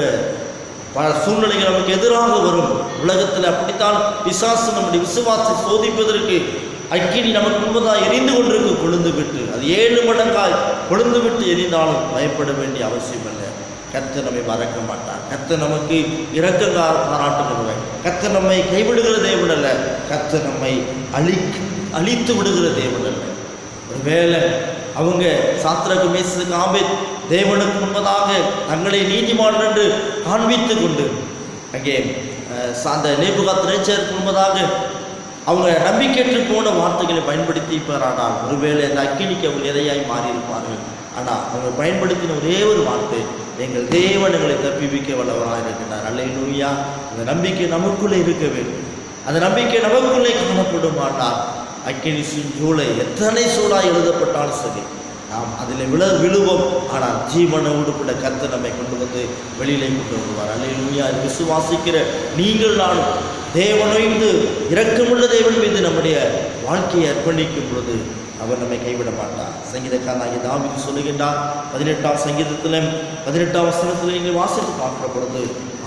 பல சூழ்நிலைகள் நமக்கு எதிராக வரும். உலகத்தில் அப்படித்தான் பிசாசு நம்முடைய விசுவாசத்தை சோதிப்பதற்கு அக்கினி நமக்கு முன்பதாக எரிந்து கொண்டிருக்கு, கொழுந்து விட்டு. அது 7 மடங்காய் கொழுந்து விட்டு எரிந்தாலும் பயப்பட வேண்டிய அவசியம் இல்லை. கர்த்தர் நம்மை மறக்க மாட்டார். கர்த்தர் நமக்கு இரக்க பாராட்டுகிறவர். கர்த்தர் நம்மை கைவிடுகிற தேவன் அல்ல, கர்த்தர் நம்மை அழித்து விடுகிற தேவன் அல்ல. ஒருவேளை அவங்க சாத்திரக்கு, மேஷக்கு, ஆபேத் தேவனுக்கு முன்பதாக தங்களை நீதிமான் என்று காண்பித்து கொண்டு அங்கே அந்த நேபுகாத்நேச்சாருக்கு முன்பதாக அவங்க நம்பிக்கையற்று போன வார்த்தைகளை பயன்படுத்தி பெறானால் ஒருவேளை அந்த அக்கினிக்கு அவங்க எதையாய் மாறியிருப்பார்கள். ஆனால் அவங்க பயன்படுத்தின ஒரே ஒரு வார்த்தை, எங்கள் தேவன் எங்களை தப்பிவிக்க வல்லவராக இருக்கின்றார். அல்லேலூயா. அந்த நம்பிக்கை நமக்குள்ளே இருக்க வேண்டும். அந்த நம்பிக்கை நமக்குள்ளே காணப்படுமானால் அக்கினி சூளை எத்தனை சூடாக எழுதப்பட்டாலும் சரி, நாம் அதில் விழுவோம். ஆனால் ஜீவனோடு கூட கர்த்தர் நம்மை கொண்டு வந்து வெளியிலே கொண்டு வருவார். அல்லேலூயா. விசுவாசிக்கிற நீங்கள் நானும் தேவனோடு இரக்கமுள்ள தேவன் மீது நம்முடைய வாழ்க்கையை அர்ப்பணிக்கும் பொழுது அவர் நம்மை கைவிட மாட்டார். சங்கீதக்காரனாகிய தாவீது சொல்லுகின்றார், 18ஆம் சங்கீதத்தில் 18ஆம் வசனத்தில் நீங்கள் வாசித்து பார்க்கிற பொழுது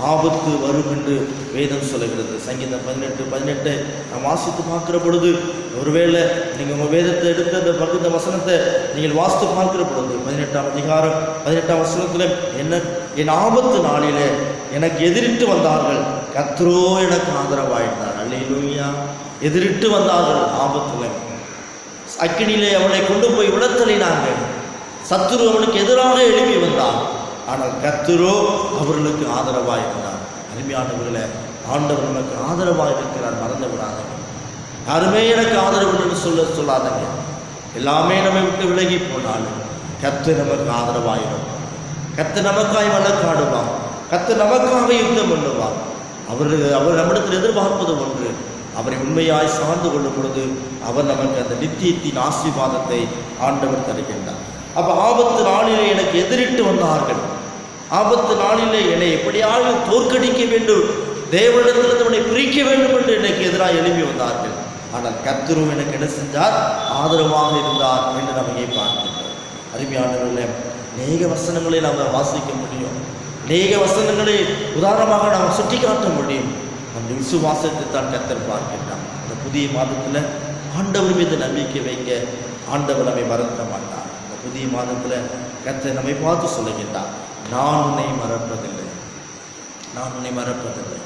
ஆபத்து வரும் என்று வேதம் சொல்லுகிறது. சங்கீதம் 18:18 நாம் வாசித்து பார்க்கிற பொழுது, ஒருவேளை நீங்கள் உங்கள் வேதத்தை எடுத்து அந்த பகுந்த வசனத்தை நீங்கள் வாசித்து பார்க்கிற பொழுது 18ஆம் அதிகாரம் 18ஆம் வசனத்தில் என்ன, என் ஆபத்து நாளிலே எனக்கு எதிரிட்டு வந்தார்கள், கர்த்தரோ எனக்கு ஆதரவாயிருந்தார். அல்லேலூயா. எதிரிட்டு வந்தார்கள், ஆபத்தில் அக்கினியிலே அவனை கொண்டு போய் விடத்தள்ளினாங்க. சத்துரு அவனுக்கு எதிராக எழுப்பி வந்தான். ஆனால் கர்த்தரோ அவர்களுக்கு ஆதரவாக இருந்தார். அருமையானவர்களே, ஆண்டவர் நமக்கு ஆதரவாக இருக்கிறார், மறந்து விடாதீங்க. யாருமே எனக்கு ஆதரவு என்று சொல்லாதங்க. எல்லாமே நம்மை விட்டு விலகி போனாலும் கர்த்தர் நமக்கு ஆதரவாக இருக்கும். கர்த்தர் நமக்காய் வழக்காடுவார், கர்த்தர் நமக்காக யுத்தம் பண்ணுவார். அவர் நம்மிடத்தில் எதிர்பார்ப்பது ஒன்று, அவரை உண்மையாய் சார்ந்து கொள்ளும் பொழுது அவர் நமக்கு அந்த நித்தியத்தின் ஆசீர்வாதத்தை ஆண்டவர் தருகின்றார். அப்போ ஆபத்து நாளிலே எனக்கு எதிரிட்டு வந்தார்கள், ஆபத்து நாளிலே என்னை எப்படியாவது தோற்கடிக்க வேண்டும், தேவனிடத்திலிருந்து அவனை பிரிக்க வேண்டும் என்று எனக்கு எதிராக எழுப்பி வந்தார்கள். ஆனால் கர்த்தரும் எனக்கு என்ன செஞ்சார்? ஆதரவாக இருந்தார் என்று நம்ம பார்க்கின்றோம். அருமையானவர்களே, அநேக வசனங்களை நாம் வாசிக்க முடியும், அநேக வசனங்களை உதாரணமாக நாம் சுட்டி காட்ட முடியும். அந்த விசுவாசத்தை தான் கர்த்தர் பார்க்கின்றார். இந்த புதிய மாதத்தில் ஆண்டவர் மீது நம்பிக்கை வைக்க ஆண்டவர் நம்மை மறக்க மாட்டார். இந்த புதிய மாதத்தில் கர்த்தர் நம்மை பார்த்து சொல்லுகின்றார், நான் உன்னை மறப்பதில்லை, நான் உன்னை மறப்பதில்லை.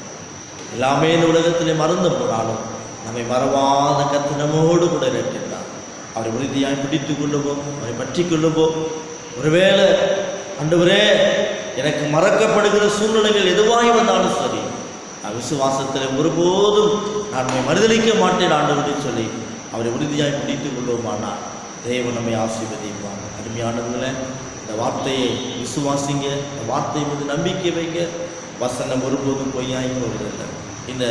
எல்லாமே இந்த உலகத்திலே மறந்து போனாலும் நம்மை மறவாத கர்த்தர் நம்மோடு கூட இருக்கின்றார். அவரை உறுதியாய் பிடித்து கொள்ளுவோம், அவரை பற்றி கொள்ளுவோம். ஒருவேளை ஆண்டவரே எனக்கு மறக்கப்படுகிற சூழ்நிலைகள் எதுவாய் வந்தாலும் சரி, விசுவாசத்தில் ஒருபோதும் நான் மறுதளிக்க மாட்டேன் ஆண்டவரை சொல்லி அவரை உறுதியாய் பிடித்துக் கொள்வோமானால் தேவன் நம்மை ஆசீர்வதிப்பார். அருமையானவர்களே, இந்த வார்த்தையை விசுவாசிங்க, இந்த வார்த்தை மீது நம்பிக்கை வைங்க. வசனம் ஒருபோதும் பொய்யாய் போவதில்லை. இந்த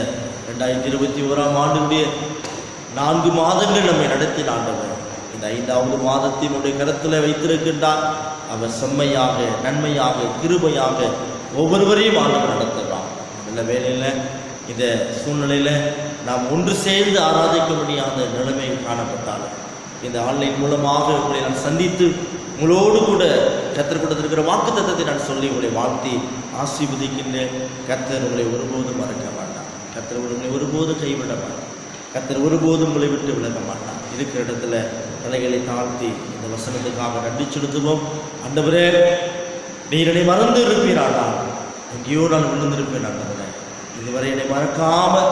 2021ஆம் ஆண்டுடைய 4 மாதங்கள் நம்மை நடத்தி ஆண்டவர் இந்த 5வது மாதத்தினுடைய கருத்தில் வைத்திருக்கின்றார். அவர் செம்மையாக, நன்மையாக, கிருபையாக ஒவ்வொருவரையும் ஆண்டவர் நடத்துகிறார். நல்ல வேளையில் இந்த சூழ்நிலையில் நாம் ஒன்று சேர்ந்து ஆராதிக்க முடியாத நிலைமை காணப்பட்டாலும் இந்த ஆன்லைன் மூலமாக உங்களை நான் சந்தித்து உங்களோடு கூட கர்த்தர் கொடுத்திருக்கிற வாக்கு தத்தத்தை நான் சொல்லி உங்களை வாழ்த்தி ஆசீர்வதிக்கின்றேன். கர்த்தர் உங்களை ஒருபோதும் மறக்க மாட்டார், கர்த்தர் உங்களை ஒருபோதும் கைவிட மாட்டார், கர்த்தர் ஒருபோதும் உங்களை விட்டு விலக மாட்டார். இருக்கிற இடத்துல தலைகளை தாழ்த்தி இந்த வசனத்துக்காக நன்றி செலுத்துவோம். ஆண்டவரே, நீர் என்னை மறந்து இருப்பீரானால் எங்கேயோ நான் விழுந்திருப்பேன். ஆண்டவரே, இதுவரை என்னை மறக்காமல்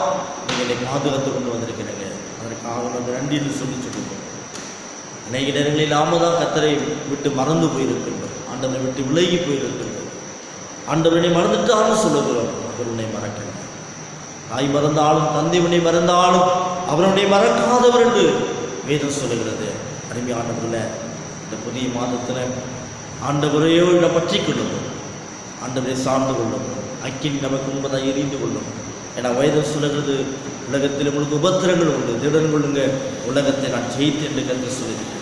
நீங்கள் என்னை பாதுகாத்து கொண்டு வந்திருக்கிறீங்க, அதற்காக நம்ம நன்றி என்று சொல்லுவோம். அநேக நேரங்களில் நாம தான் கர்த்தரை விட்டு மறந்து போயிருக்கின்றோம், ஆண்டவரை விட்டு விலகி போயிருக்கின்றோம். ஆண்டவரை மறந்துட்டாலும் சொல்லுகிறோம், அவர் உன்னை மறக்கிறார். தாய் மறந்தாலும் தந்தை உன்னை மறந்தாலும் அவர் உன்னை மறக்காதவர் என்று வேதம் சொல்லுகிறது. அருமையானவர்களே, இந்த புதிய மாதத்தில் ஆண்டவரையோ இடம் பற்றி கொள்ளும், ஆண்டவரை சார்ந்து கொள்ளும், அக்கினி நமக்கு முன்பதாக எரிந்து கொள்ளும். ஏன்னா வேதம் சொல்லுகிறது, உலகத்தில் உங்களுக்கு உபத்திரங்கள் உண்டு, திடன் கொள்ளுங்க, உலகத்தை நான் ஜெயித்து என்று கருத்து சொல்லியிருக்கிறார்.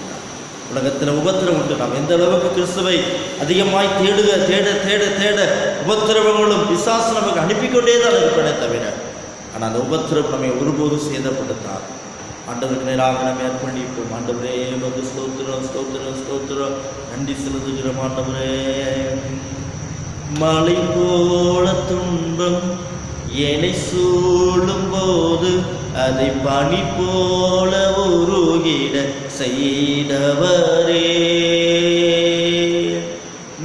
உலகத்தில் உபத்திரம் உண்டு. நாம் எந்த அளவுக்கு கிறிஸ்துவை அதிகமாய் தேடுக தேட தேட தேட உபத்திரவங்களும் பிசாசு நமக்கு அனுப்பிக்கொண்டே தான் இருப்பதே தவிர, ஆனால் அந்த உபத்திரம் நம்மை ஒருபோதும் சேதப்படுத்தார். ஆண்டவருக்கு நேராக நம்ம அர்ப்பணிப்போம். ஆண்டவரே, வந்து ஸ்தோத்திரம் ஸ்தோத்திரம் ஸ்தோத்திரம் நன்றி செலுத்துகிறோம். ஆண்டவரே, மலை போல துன்பம் என்னை சூழும் போது அதை பனி போல உருகிட செய்தவரே.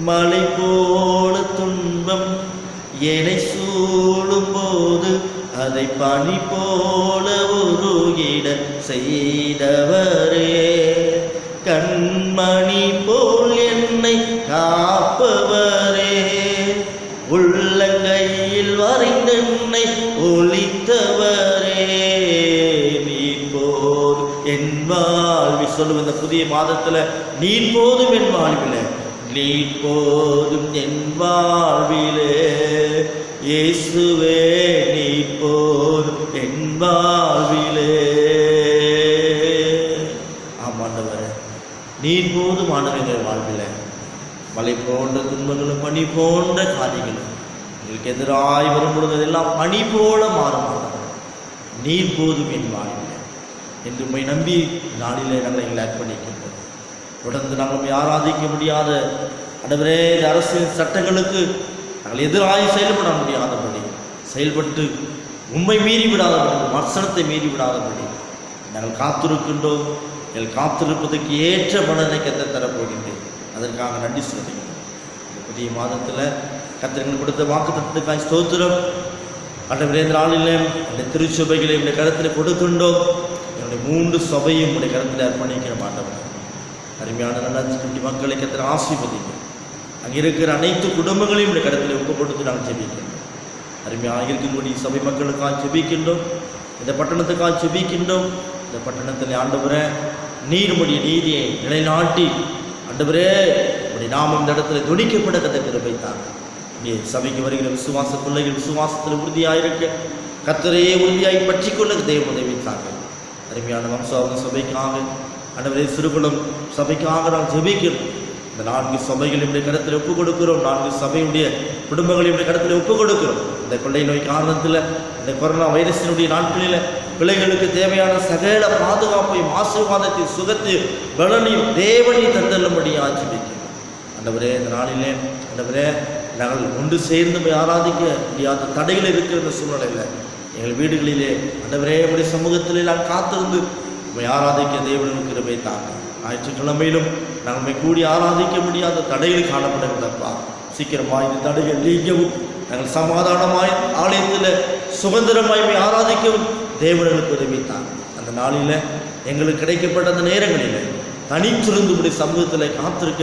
மலை போல துன்பம் என்னை சூழும் போது அதை பனி போல உருகிட செய்தவரே. கண்மணி போல் என்னை காப்பவரே, உள்ளங்கையில் வரைந்தென்னை ஒளித்தவரே. நீர் போதும் என் வாழ்வி சொல்லுவோம். இந்த புதிய மாதத்தில் நீர் போதும் என் வாழ்விலே, நீர் போதும் என் வாழ்விலே. இயேசுவே, நீர் போதும் என் வாழ்விலே. ஆமாண்டவரே, நீர் போதும் ஆண்டவர்கள் வாழ்விலே. மலை போன்ற துன்பங்களும் பனி போன்ற காரியங்களும் உங்களுக்கு எதிராய் வரும் பொழுது அதெல்லாம் பனி போல மாறும். நீர் போதும் என் வாழ்விலே என்று உண்மை நம்பி நாளிலே நாங்கள் எங்களை அர்ப்பணிக்கின்றோம். தொடர்ந்து நாங்கள் ஆராதிக்க முடியாத ஆண்டவரே, இந்த அரசியல் சட்டங்களுக்கு நாங்கள் எதிராய் செயல்பட முடியாதபடி, செயல்பட்டு உண்மை மீறி விடாதபடி, வசனத்தை மீறி விடாதபடி நாங்கள் காத்திருக்கின்றோம். எங்கள் காத்திருப்பதற்கு ஏற்ற பலனை கர்த்தர் தரப்போகின்றேன். அதற்காக நன்றி சொல்லுகிறேன். இந்த புதிய மாதத்தில் கர்த்தர் கொடுத்த வாக்குத்தத்தத்துக்காய் ஸ்தோத்திரம். ஆண்டவரே, இந்த நாளிலே இந்த திருச்சபைகளை இந்த கருத்தில் கொடுக்கின்றோம். என்னுடைய 3 சபையும் உடைய கருத்தில் அர்ப்பணிக்கிறோம். ஆண்டவர், அருமையான நல்ல குட்டி மக்களை கர்த்தர் ஆசீர்வதிங்க. அங்கே இருக்கிற அனைத்து குடும்பங்களையும் இந்த கருத்தில் ஒப்பு கொடுத்து நாங்கள் ஜெபிக்கின்றோம். அருமையாக இருக்கக்கூடிய சபை மக்களுக்காக ஜெபிக்கின்றோம். இந்த பட்டணத்துக்காக ஜெபிக்கின்றோம். இந்த பட்டணத்தில் ஆண்டவரே, நீர் உம்முடைய நீதியை நிலைநாட்டி ஆண்டவரே உம்முடைய நாமம் இந்த இடத்துல துணிக்கப்பட கதை கிருபை தாங்க. நீ சபைக்கு வருகிற விசுவாச பிள்ளைகள் விசுவாசத்தில் உறுதியாயிருக்க கர்த்தரையே உறுதியாய் பற்றி கொள்ள தெய்வ உதவி தாங்க. அருமையான வம்சாவளி சபைக்காக ஆண்டவரே, சிறுகுளம் சபைக்காக நான் ஜெபிக்கிறோம். இந்த 4 சபைகள் இப்படி கருத்தில் ஒப்புக் கொடுக்கிறோம். 4 சபையுடைய குடும்பங்களை இப்படி கருத்தில் ஒப்புக் கொடுக்கிறோம். இந்த கொள்ளை நோய் காரணத்தில், இந்த கொரோனா வைரஸினுடைய நாட்களில் பிள்ளைகளுக்கு தேவையான சகல பாதுகாப்பையும் ஆசீர்வாதத்தையும் சுகத்தையும் பலனையும் தேவனை தந்தல்லும்படியாக ஜெபிக்கிறோம். ஆண்டவரே, இந்த நாளிலே ஆண்டவரே, நாங்கள் ஒன்று சேர்ந்து போய் ஆராதிக்க முடியாத தடைகள் இருக்கிற இந்த சூழ்நிலையில் எங்கள் வீடுகளிலே ஆண்டவரே உடைய சமூகத்திலே நான் காத்திருந்து உண்மை ஆராதிக்க தேவனுக்கு கிருபை தாங்க. ஞாயிற்றுக்கிழமையிலும் நாங்கள் கூடி ஆராதிக்க முடியாத தடைகள் காணப்படுகிறப்பா, சீக்கிரமாக இந்த தடைகள் நீங்கவும் நாங்கள் சமாதானமாய் ஆலயத்தில் சுதந்திரமாய் ஆராதிக்கவும் தேவனுக்கு உதவி தாங்க. அந்த நாளில் எங்களுக்கு கிடைக்கப்பட்ட அந்த நேரங்களில் தனித்திருந்து உடைய சமூகத்தில் காத்திருக்க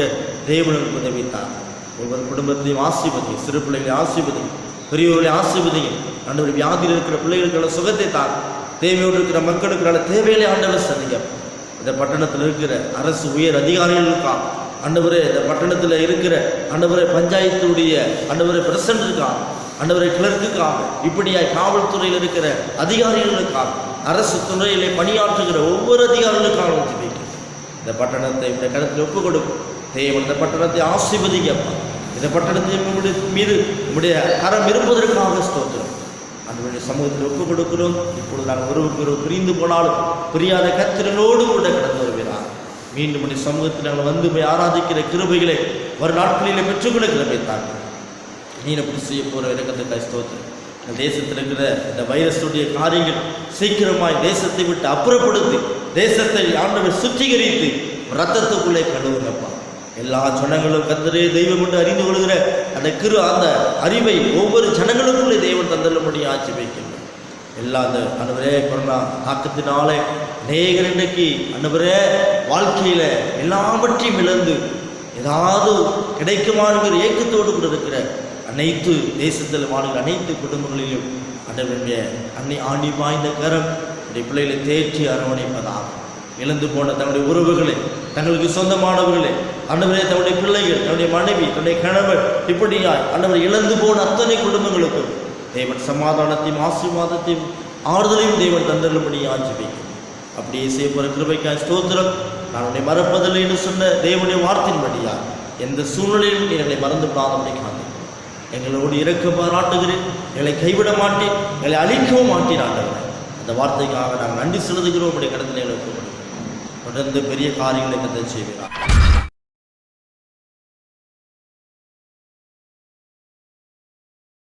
தேவனுக்கு உதவி தாங்க. ஒவ்வொரு குடும்பத்தையும் ஆசீர்வதி, சிறு பிள்ளைகளை ஆசீர்வதி, பெரியவர்களை ஆசீர்வதி. ஆண்டவர், வியாதியில் இருக்கிற பிள்ளைகளுக்கான சுகத்தை தாங்க. தேவையோடு இருக்கிற மக்களுக்கான தேவைகளை ஆண்டவர் சந்திக்க. இந்த பட்டணத்தில் இருக்கிற அரசு உயர் அதிகாரிகளுக்காக ஆண்டவரே, இந்த பட்டணத்தில் இருக்கிற ஆண்டவரை பஞ்சாயத்துடைய ஆண்டவரை பிரசிடண்ட் இருக்காங்க, ஆண்டவரை கிளர்க்குக்காக, இப்படியாய் காவல்துறையில் இருக்கிற அதிகாரிகளுக்காக, அரசு துறையிலே பணியாற்றுகிற ஒவ்வொரு அதிகாரிகளுக்காக ஜெபிக்கிறோம். இந்த பட்டணத்தை இந்த கருத்தில் ஒப்புக் கொடுக்கும் தேவன். இந்த பட்டணத்தை ஆசீர்வதிக்கப்பா. இந்த பட்டணத்தின் மீது உங்களுடைய கரம் இருப்பதற்காக ஸ்தோத்திரம். அந்த சமூகத்தில் ஒப்புக் கொடுக்கிறோம். இப்பொழுது நாங்கள் ஒருவருக்கு பிரிந்து போனாலும் பிரியாத கர்த்தரோடு கூட கடந்து வருகிறார். மீண்டும் உடைய சமூகத்தில் நாங்கள் வந்து போய் ஆராதிக்கிற கிருபைகளை ஒரு நாட்களிலே பெற்றுக்கொள்ள கிருபைத்தாங்க. நீ எப்படி செய்ய போகிற இறக்கத்துக்காய் ஸ்தோத்திரம். இந்த தேசத்தில் இருக்கிற இந்த வைரஸுடைய காரியங்கள் சீக்கிரமாய் தேசத்தை விட்டு அப்புறப்படுத்தி தேசத்தை ஆண்டவர் சுத்திகரித்து ரத்தத்துக்குள்ளே கழுவுங்கப்பா. எல்லா ஜனங்களும் கர்த்தரே தெய்வம் என்று அறிந்து கொள்கிற அந்த அறிவை ஒவ்வொரு ஜனங்களுக்குள்ளே தெய்வம் தந்தல்லும்படி ஆட்சி வைக்கின்றோம். எல்லா அந்த ஆண்டவரே கொரோனா தாக்கத்தினாலே அநேகர் இன்றைக்கு ஆண்டவரே வாழ்க்கையில் எல்லாவற்றையும் இழந்து ஏதாவது கிடைக்குமாறுங்கிற ஏக்கத்தோடு கூட இருக்கிற அனைத்து தேசத்தில் வாழ்கிற அனைத்து குடும்பங்களிலும் ஆண்டவருடைய ஆணி வாய்ந்த கரம் உடைய பிள்ளைகளை தேற்றி அரவணைப்பதாக. இழந்து போன தன்னுடைய உறவுகளை, தங்களுக்கு சொந்தமானவர்களே ஆண்டவரே, தன்னுடைய பிள்ளைகள், தன்னுடைய மனைவி, தன்னுடைய கணவர், இப்படியாய் ஆண்டவர் இழந்து போன அத்தனை குடும்பங்களுக்கும் தேவன் சமாதானத்தையும் ஆசீர்வாதத்தையும் ஆறுதலையும் தேவன் தந்தரும்படி ஆட்சிப்பிக்கும். அப்படியே செய்யப்போகிற கிருபைக்காய் ஸ்தோத்திரம். நான் உன்னை மறப்பதில்லை என்று சொன்ன தேவனுடைய வார்த்தையின்படியா எந்த சூழ்நிலையிலும் எங்களை மறந்து விடாதபடி காத்து எங்களோடு இரக்க பாராட்டுகிறேன். எங்களை கைவிட மாட்டேன், எங்களை அழிக்கவும் மாட்டேன். ஆண்டவர், அந்த வார்த்தைக்காக நாங்கள் நன்றி செலுத்துகிறோம். உடைய கடத்தில் எங்களுக்கு தொடர்ந்து பெரிய காரியங்களை கத்த செய்கிறார்.